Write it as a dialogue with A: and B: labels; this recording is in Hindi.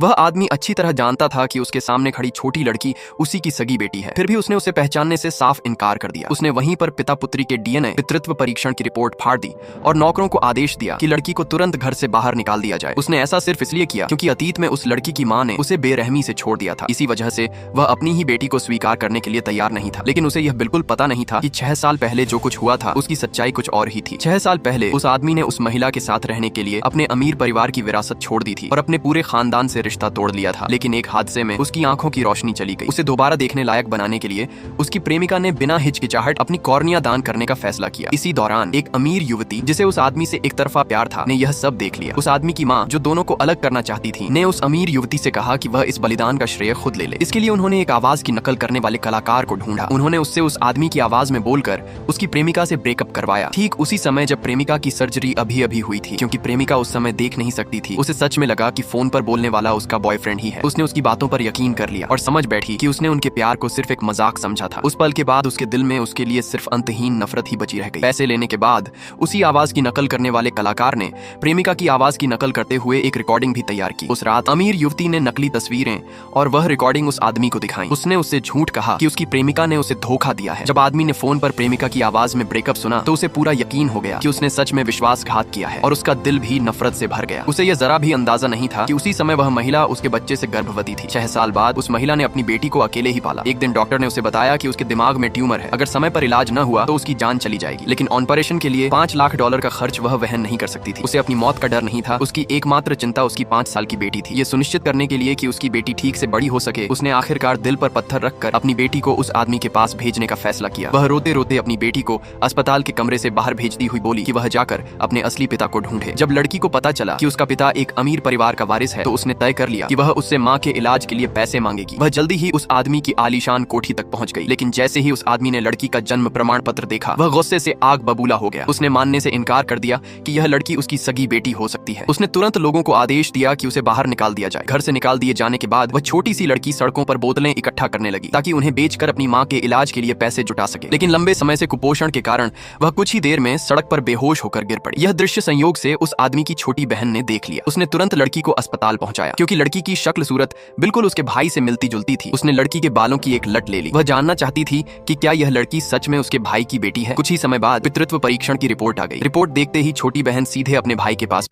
A: वह आदमी अच्छी तरह जानता था कि उसके सामने खड़ी छोटी लड़की उसी की सगी बेटी है, फिर भी उसने उसे पहचानने से साफ इनकार कर दिया। उसने वहीं पर पिता पुत्री के डीएनए पितृत्व परीक्षण की रिपोर्ट फाड़ दी और नौकरों को आदेश दिया कि लड़की को तुरंत घर से बाहर निकाल दिया जाए। उसने ऐसा सिर्फ इसलिए किया क्योंकि अतीत में उस लड़की की मां ने उसे बेरहमी से छोड़ दिया था। इसी वजह से वह अपनी ही बेटी को स्वीकार करने के लिए तैयार नहीं था। लेकिन उसे यह बिल्कुल पता नहीं था कि 6 साल पहले जो कुछ हुआ था उसकी सच्चाई कुछ और ही थी। 6 साल पहले उस आदमी ने उस महिला के साथ रहने के लिए अपने अमीर परिवार की विरासत छोड़ दी थी और अपने पूरे खानदान से रिश्ता तोड़ लिया था। लेकिन एक हादसे में उसकी आंखों की रोशनी चली गई। उसे दोबारा देखने लायक बनाने के लिए उसकी प्रेमिका ने बिना हिचकिचाहट अपनी कॉर्निया दान करने का फैसला किया। इसी दौरान एक अमीर युवती जिसे उस आदमी से एक तरफा प्यार था ने यह सब देख लिया। उस आदमी की मां जो दोनों को अलग करना चाहती थी ने उस अमीर युवती से कहा कि वह इस बलिदान का श्रेय खुद ले ले। इसके लिए उन्होंने एक आवाज की नकल करने वाले कलाकार को ढूंढा। उन्होंने उससे उस आदमी की आवाज में बोलकर उसकी प्रेमिका से ब्रेकअप करवाया। ठीक उसी समय जब प्रेमिका की सर्जरी अभी अभी हुई थी, क्योंकि प्रेमिका उस समय देख नहीं सकती थी, उसे सच में लगा कि फोन पर बोलने वाला उसका बॉयफ्रेंड ही है। उसने उसकी बातों पर यकीन कर लिया और समझ बैठी कि उसने उनके प्यार को सिर्फ एक मजाक समझा था। उस पल के बाद उसके दिल में उसके लिए सिर्फ अंतहीन नफरत ही बची रह गई। पैसे लेने के बाद उसी आवाज की नकल करने वाले कलाकार ने प्रेमिका की आवाज की नकल करते हुए एक रिकॉर्डिंग भी तैयार की। उस रात अमीर युवती ने नकली तस्वीरें और वह रिकॉर्डिंग उस आदमी को दिखाई। उसने उससे झूठ कहा कि उसकी प्रेमिका ने उसे धोखा दिया है। जब आदमी ने फोन पर प्रेमिका की आवाज में ब्रेकअप सुना तो उसे पूरा यकीन हो गया कि उसने सच में विश्वासघात किया है और उसका दिल भी नफरत से भर गया। उसे यह जरा भी अंदाजा नहीं था कि उसी समय वह महिला उसके बच्चे से गर्भवती थी। 6 साल बाद उस महिला ने अपनी बेटी को अकेले ही पाला। एक दिन डॉक्टर ने उसे बताया कि उसके दिमाग में ट्यूमर है, अगर समय पर इलाज न हुआ तो उसकी जान चली जाएगी। लेकिन ऑपरेशन के लिए $5 लाख का खर्च वह वहन नहीं कर सकती थी। उसे अपनी मौत का डर नहीं था। उसकी एकमात्र चिंता उसकी 5 साल की बेटी थी। ये सुनिश्चित करने के लिए कि उसकी बेटी ठीक से बड़ी हो सके, उसने आखिरकार दिल पर पत्थर रखकर अपनी बेटी को उस आदमी के पास भेजने का फैसला किया। वह रोते रोते अपनी बेटी को अस्पताल के कमरे से बाहर भेजती हुई बोली कि वह जाकर अपने असली पिता को ढूंढे। जब लड़की को पता चला कि उसका पिता एक अमीर परिवार का वारिस है तो उसने तय कर लिया कि वह उससे मां के इलाज के लिए पैसे मांगेगी। वह जल्दी ही उस आदमी की आलीशान कोठी तक पहुंच गई। लेकिन जैसे ही उस आदमी ने लड़की का जन्म प्रमाण पत्र देखा, वह गुस्से से आग बबूला हो गया। उसने मानने से इनकार कर दिया कि यह लड़की उसकी सगी बेटी हो सकती है। उसने तुरंत लोगों को आदेश दिया कि उसे बाहर निकाल दिया जाए। घर से निकाल दिए जाने के बाद वह छोटी सी लड़की सड़कों पर बोतलें इकट्ठा करने लगी ताकि उन्हें बेचकर अपनी मां के इलाज के लिए पैसे जुटा सके। लेकिन लंबे समय से कुपोषण के कारण वह कुछ ही देर में सड़क पर बेहोश होकर गिर पड़ी। यह दृश्य संयोग से उस आदमी की छोटी बहन ने देख लिया। उसने तुरंत लड़की को अस्पताल पहुंचाया। क्योंकि लड़की की शक्ल सूरत बिल्कुल उसके भाई से मिलती जुलती थी, उसने लड़की के बालों की एक लट ले ली। वह जानना चाहती थी कि क्या यह लड़की सच में उसके भाई की बेटी है। कुछ ही समय बाद पितृत्व परीक्षण की रिपोर्ट आ गई। रिपोर्ट देखते ही छोटी बहन सीधे अपने भाई के पास